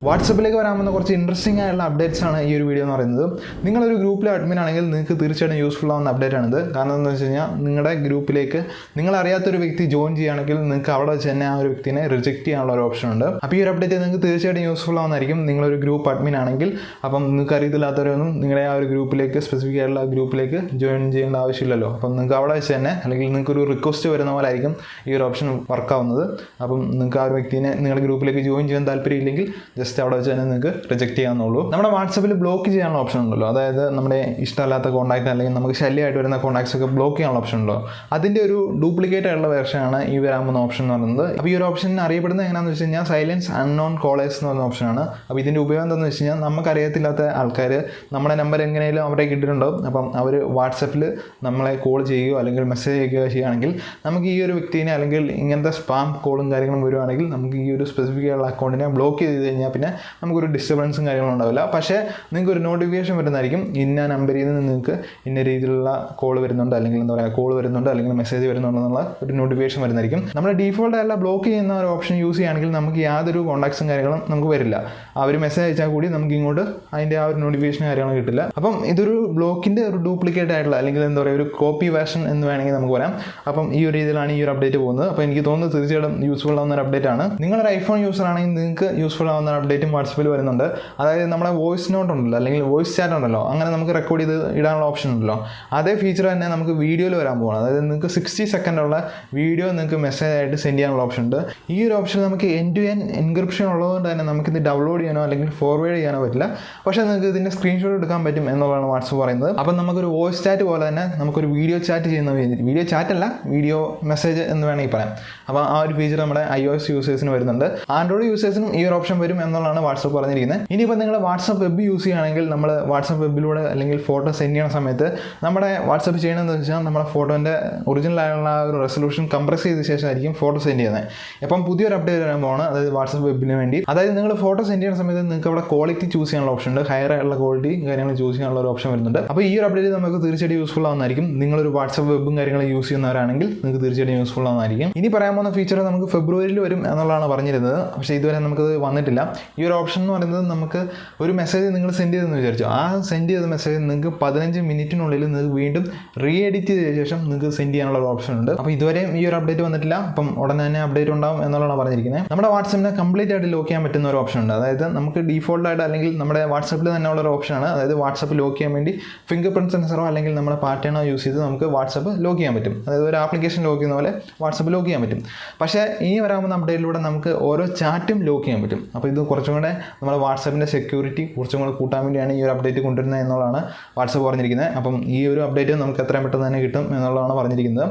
വാട്സപ്പിലേക്ക് വരാവുന്ന കുറച്ച് ഇൻട്രസ്റ്റിംഗ് ആയിട്ടുള്ള അപ്ഡേറ്റ്സ് ആണ് ഈ ഒരു വീഡിയോ എന്ന് പറയുന്നത്. നിങ്ങളൊരു ഗ്രൂപ്പിലെ അഡ്മിൻ ആണെങ്കിൽ നിങ്ങൾക്ക് തീർച്ചയായിട്ടും യൂസ്ഫുൾ ആവുന്ന അപ്ഡേറ്റ് ആണിത്. കാരണം എന്താണെന്ന് വെച്ച് കഴിഞ്ഞാൽ നിങ്ങളുടെ ഗ്രൂപ്പിലേക്ക് നിങ്ങളറിയാത്തൊരു വ്യക്തി ജോയിൻ ചെയ്യുകയാണെങ്കിൽ നിങ്ങൾക്ക് അവിടെ വെച്ച് തന്നെ ആ ഒരു വ്യക്തിനെ റിജക്റ്റ് ചെയ്യാനുള്ള ഒരു ഓപ്ഷൻ ഉണ്ട്. അപ്പോൾ ഈ ഒരു അപ്ഡേറ്റ് നിങ്ങൾക്ക് തീർച്ചയായിട്ടും യൂസ്ഫുൾ ആവുന്നതായിരിക്കും. നിങ്ങളൊരു ഗ്രൂപ്പ് അഡ്മിൻ ആണെങ്കിൽ അപ്പം നിങ്ങൾക്ക് അറിയത്തില്ലാത്തവരൊന്നും നിങ്ങളുടെ ആ ഒരു ഗ്രൂപ്പിലേക്ക് സ്പെസിഫിക് ആയിട്ടുള്ള ഗ്രൂപ്പിലേക്ക് ജോയിൻ ചെയ്യേണ്ട ആവശ്യമില്ലല്ലോ. അപ്പം നിങ്ങൾക്ക് അവിടെ വെച്ച് തന്നെ അല്ലെങ്കിൽ നിങ്ങൾക്കൊരു റിക്വസ്റ്റ് വരുന്ന പോലെ ആയിരിക്കും ഈ ഒരു ഓപ്ഷൻ വർക്കാവുന്നത്. അപ്പം നിങ്ങൾക്ക് ആ ഒരു വ്യക്തിനെ നിങ്ങളുടെ ഗ്രൂപ്പിലേക്ക് ജോയിൻ ചെയ്യാൻ താല്പര്യമില്ലെങ്കിൽ ജസ്റ്റ് അവിടെ വെച്ച് തന്നെ നിങ്ങൾക്ക് റിജക്റ്റ് ചെയ്യാവുന്നുള്ളൂ. നമ്മുടെ വാട്സപ്പിൽ ബ്ലോക്ക് ചെയ്യാനുള്ള ഓപ്ഷൻ ഉണ്ടല്ലോ, അതായത് നമ്മുടെ ഇഷ്ടമല്ലാത്ത കോൺടാക്ട് അല്ലെങ്കിൽ നമുക്ക് ശല്യമായിട്ട് വരുന്ന കോൺടാക്ട്സ് ഒക്കെ ബ്ലോക്ക് ചെയ്യാനുള്ള ഓപ്ഷൻ ഉണ്ടോ, അതിൻ്റെ ഒരു ഡ്യൂപ്ലിക്കേറ്റ് ആയിട്ടുള്ള വേർഷനാണ് ഈ വരാൻ പോകുന്ന ഓപ്ഷൻ എന്ന് പറയുന്നത്. അപ്പോൾ ഈ ഒരു ഓപ്ഷൻ അറിയപ്പെടുന്നത് എങ്ങനെയാണെന്ന് വെച്ച് കഴിഞ്ഞാൽ സൈലൻസ് അൺനോൺ കോളേഴ്സ് എന്ന് പറയുന്ന ഓപ്ഷനാണ്. അപ്പോൾ ഇതിൻ്റെ ഉപയോഗം എന്താണെന്ന് വെച്ച് കഴിഞ്ഞാൽ നമുക്കറിയത്തില്ലാത്ത ആൾക്കാർ നമ്മുടെ നമ്പർ എങ്ങനെയാലും അവരെ കിട്ടിയിട്ടുണ്ടാവും. അപ്പം അവർ വാട്സപ്പിൽ നമ്മളെ കോൾ ചെയ്യുകയോ അല്ലെങ്കിൽ മെസ്സേജ് അയക്കുകയോ ചെയ്യുകയാണെങ്കിൽ നമുക്ക് ഈ ഒരു വ്യക്തിനെ അല്ലെങ്കിൽ ഇങ്ങനത്തെ സ്പാം കോളും കാര്യങ്ങളും വരുവാണെങ്കിൽ നമുക്ക് ഈ ഒരു സ്പെസിഫിക് ആയിട്ടുള്ള അക്കൗണ്ടിനെ ബ്ലോക്ക് ചെയ്ത് കഴിഞ്ഞാൽ പിന്നെ നമുക്കൊരു ഡിസ്റ്റർബൻസും കാര്യങ്ങളും ഉണ്ടാവില്ല. പക്ഷേ നിങ്ങൾക്ക് ഒരു നോട്ടിഫിക്കേഷൻ വരുന്നതായിരിക്കും, ഇന്ന നമ്പറിൽ നിന്ന് നിങ്ങൾക്ക് ഇന്ന രീതിയിലുള്ള കോൾ വരുന്നുണ്ട് അല്ലെങ്കിൽ എന്താ പറയുക കോൾ വരുന്നുണ്ട് അല്ലെങ്കിൽ മെസ്സേജ് വരുന്നുണ്ടെന്നുള്ള ഒരു നോട്ടിഫിക്കേഷൻ വരുന്നതായിരിക്കും. നമ്മൾ ഡീഫോൾട്ട് ആയിട്ടുള്ള ബ്ലോക്ക് ചെയ്യുന്ന ഒരു ഓപ്ഷൻ യൂസ് ചെയ്യുകയാണെങ്കിൽ നമുക്ക് യാതൊരു കോൺടാക്ട്സും കാര്യങ്ങളും നമുക്ക് വരില്ല. അവർ മെസ്സേജ് അയച്ചാൽ കൂടി നമുക്ക് ഇങ്ങോട്ട് അതിൻ്റെ ആ ഒരു നോട്ടിഫിക്കേഷൻ കാര്യങ്ങളും കിട്ടില്ല. അപ്പം ഇതൊരു ബ്ലോക്കിൻ്റെ ഒരു ഡ്യൂപ്ലിക്കേറ്റ് ആയിട്ടുള്ള അല്ലെങ്കിൽ എന്താ പറയുക ഒരു കോപ്പി വേർഷൻ എന്ന് വേണമെങ്കിൽ നമുക്ക് പറയാം. അപ്പം ഈ ഒരു രീതിയിലാണ് ഈ ഒരു അപ്ഡേറ്റ് പോകുന്നത്. അപ്പോൾ എനിക്ക് തോന്നുന്നത് തീർച്ചയായിട്ടും യൂസ്ഫുൾ ആവുന്ന ഒരു അപ്ഡേറ്റ് ആണ്. നിങ്ങളൊരു ഐഫോൺ യൂസർ ആണെങ്കിൽ നിങ്ങൾക്ക് യൂസ്ഫുൾ ആവുന്ന അപ്ഡേറ്റും വാട്സപ്പിൽ വരുന്നുണ്ട്. അതായത് നമ്മുടെ വോയിസ് നോട്ട് ഉണ്ടല്ലോ അല്ലെങ്കിൽ വോയിസ് ചാറ്റ് ഉണ്ടല്ലോ, അങ്ങനെ നമുക്ക് റെക്കോർഡ് ചെയ്ത് ഇടാനുള്ള ഓപ്ഷൻ ഉണ്ടല്ലോ, അതേ ഫീച്ചർ തന്നെ നമുക്ക് വീഡിയോയിൽ വരാൻ പോകണം. അതായത് നിങ്ങൾക്ക് 60 സെക്കൻഡുള്ള വീഡിയോ നിങ്ങൾക്ക് മെസ്സേജ് ആയിട്ട് സെൻഡ് ചെയ്യാനുള്ള ഓപ്ഷൻ ഉണ്ട്. ഈ ഒരു ഓപ്ഷൻ നമുക്ക് എൻഡ് ടു എൻഡ് എൻക്രിപ്ഷൻ ഉള്ളതുകൊണ്ട് തന്നെ നമുക്കിത് ഡൗൺലോഡ് ചെയ്യാനോ അല്ലെങ്കിൽ ഫോർവേഡ് ചെയ്യാനോ പറ്റില്ല. പക്ഷേ നിങ്ങൾക്ക് ഇതിൻ്റെ സ്ക്രീൻഷോട്ട് എടുക്കാൻ പറ്റും എന്നുള്ളതാണ് വാട്സപ്പ് പറയുന്നത്. അപ്പം നമുക്കൊരു വോയിസ് ചാറ്റ് പോലെ തന്നെ നമുക്കൊരു വീഡിയോ ചാറ്റ് ചെയ്യുന്ന വീഡിയോ ചാറ്റ് അല്ല വീഡിയോ മെസ്സേജ് എന്ന് വേണമെങ്കിൽ പറയാം. അപ്പോൾ ആ ഒരു ഫീച്ചർ നമ്മുടെ iOS യൂസേഴ്സിന് വരുന്നുണ്ട്. ആൻഡ്രോയിഡ് യൂസേഴ്സിനും ഈ ഒരു ഓപ്ഷൻ വരും എന്നുള്ളതാണ് വാട്സപ്പ് പറഞ്ഞിരിക്കുന്നത്. ഇനിയിപ്പോൾ നിങ്ങൾ വാട്സപ്പ് വെബ് യൂസ് ചെയ്യുകയാണെങ്കിൽ നമ്മൾ വാട്സപ്പ് വെബിലൂടെ അല്ലെങ്കിൽ ഫോട്ടോ സെൻഡ് ചെയ്യുന്ന സമയത്ത് നമ്മുടെ വാട്സപ്പ് ചെയ്യണമെന്ന് വെച്ചാൽ നമ്മുടെ ഫോട്ടോൻ്റെ ഒറിജിനലായുള്ള ഒരു റെസൊല്യൂഷൻ കംപ്രസ് ചെയ്ത ശേഷമായിരിക്കും ഫോട്ടോ സെൻഡ് ചെയ്യുന്നത്. അപ്പം പുതിയൊരു അപ്ഡേറ്റ് വരാൻ പോകണം, അതായത് വാട്സപ്പ് വെബിന് വേണ്ടി. അതായത് നിങ്ങൾ ഫോട്ടോ സെൻഡ് ചെയ്യുന്ന സമയത്ത് നിങ്ങൾക്ക് അവിടെ ക്വാളിറ്റി ചൂസ് ചെയ്യാനുള്ള ഓപ്ഷൻ ഉണ്ട്, ഹയർ ആയിട്ടുള്ള ക്വാളിറ്റി കാര്യങ്ങൾ ചൂസ് ചെയ്യാനുള്ള ഒരു ഓപ്ഷൻ വരുന്നുണ്ട്. അപ്പോൾ ഈ ഒരു അപ്ഡേറ്റ് നമുക്ക് തീർച്ചയായിട്ടും യൂസ്ഫുൾ ആവുന്നതായിരിക്കും. നിങ്ങളൊരു വാട്സപ്പ് വെബും കാര്യങ്ങളും യൂസ് ചെയ്യുന്നവരാണെങ്കിൽ നിങ്ങൾക്ക് തീർച്ചയായിട്ടും യൂസ്ഫുൾ ആവുന്നതായിരിക്കും. ഇനി പറയാൻ പോകുന്ന ഫീച്ചർ നമുക്ക് ഫെബ്രുവരിയിൽ വരും എന്നുള്ളതാണ് പറഞ്ഞിരുന്നത്. പക്ഷേ ഇതുവരെ നമുക്കത് വന്നിട്ടില്ല. ഈ ഒരു ഓപ്ഷൻ എന്ന് പറയുന്നത് നമുക്ക് ഒരു മെസ്സേജ് നിങ്ങൾ സെൻഡ് ചെയ്തെന്ന് വിചാരിച്ചു, ആ സെൻഡ് ചെയ്ത മെസ്സേജ് നിങ്ങൾക്ക് 15 മിനിറ്റിനുള്ളിൽ നിങ്ങൾക്ക് വീണ്ടും റീ എഡിറ്റ് ചെയ്ത ശേഷം നിങ്ങൾക്ക് സെൻഡ് ചെയ്യാനുള്ള ഒരു ഓപ്ഷൻ ഉണ്ട്. അപ്പോൾ ഇതുവരെയും ഈ ഒരു അപ്ഡേറ്റ് വന്നിട്ടില്ല. അപ്പം ഉടൻ തന്നെ അപ്ഡേറ്റ് ഉണ്ടാവും എന്നുള്ളതാണ് പറഞ്ഞിരിക്കുന്നത്. നമ്മുടെ വാട്സപ്പിനെ കംപ്ലീറ്റ് ആയിട്ട് ലോക്ക് ചെയ്യാൻ പറ്റുന്ന ഒരു ഓപ്ഷൻ ഉണ്ട്. അതായത് നമുക്ക് ഡീഫോൾട്ട് ആയിട്ട് അല്ലെങ്കിൽ നമ്മുടെ വാട്സപ്പിൽ തന്നെ ഉള്ള ഒരു ഓപ്ഷനാണ്. അതായത് വാട്സപ്പ് ലോക്ക് ചെയ്യാൻ വേണ്ടി ഫിംഗർ പ്രിന്റ് സെൻസറോ അല്ലെങ്കിൽ നമ്മുടെ പാറ്റേണോ യൂസ് ചെയ്ത് നമുക്ക് വാട്സപ്പ് ലോക്ക് ചെയ്യാൻ പറ്റും. അതായത് ഒരു ആപ്ലിക്കേഷൻ ലോക്ക് ചെയ്യുന്ന പോലെ വാട്സപ്പ് ലോക്ക് ചെയ്യാൻ പറ്റും. പക്ഷേ ഇനി വരാവുന്ന അപ്ഡേറ്റിലൂടെ നമുക്ക് ഓരോ ചാറ്റും ലോക്ക് ചെയ്യാൻ പറ്റും. അപ്പോൾ ഇത് കുറച്ചും കൂടെ നമ്മുടെ വാട്സപ്പിൻ്റെ സെക്യൂരിറ്റി കുറച്ചും കൂടെ കൂട്ടാൻ വേണ്ടിയാണ് ഈ ഒരു അപ്ഡേറ്റ് കൊണ്ടുവരുന്നത് എന്നുള്ളതാണ് വാട്സപ്പ് പറഞ്ഞിരിക്കുന്നത്. അപ്പം ഈ ഒരു അപ്ഡേറ്റ് നമുക്ക് എത്രയും പെട്ടെന്ന് തന്നെ കിട്ടും എന്നുള്ളതാണ് പറഞ്ഞിരിക്കുന്നത്.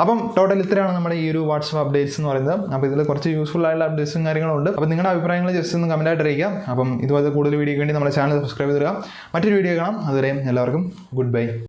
അപ്പം ടോട്ടൽ ഇത്രയാണ് നമ്മുടെ ഈ ഒരു വാട്സപ്പ് അപ്ഡേറ്റ്സ് എന്ന് പറയുന്നത്. അപ്പോൾ ഇതിൽ കുറച്ച് യൂസ്ഫുൾ ആയിട്ടുള്ള അപ്ഡേറ്റ്സും കാര്യങ്ങളും ഉണ്ട്. അപ്പോൾ നിങ്ങളുടെ അഭിപ്രായങ്ങൾ ജസ്റ്റ് ഒന്ന് കമൻറ്റായിട്ട് അറിയിക്കാം. അപ്പം ഇതുപോലെ കൂടുതൽ വീഡിയോയ്ക്ക് വേണ്ടി നമ്മുടെ ചാനൽ സബ്സ്ക്രൈബ് ചെയ്യുക. മറ്റൊരു വീഡിയോ കാണാം. അതുവരെയും എല്ലാവർക്കും ഗുഡ് ബൈ.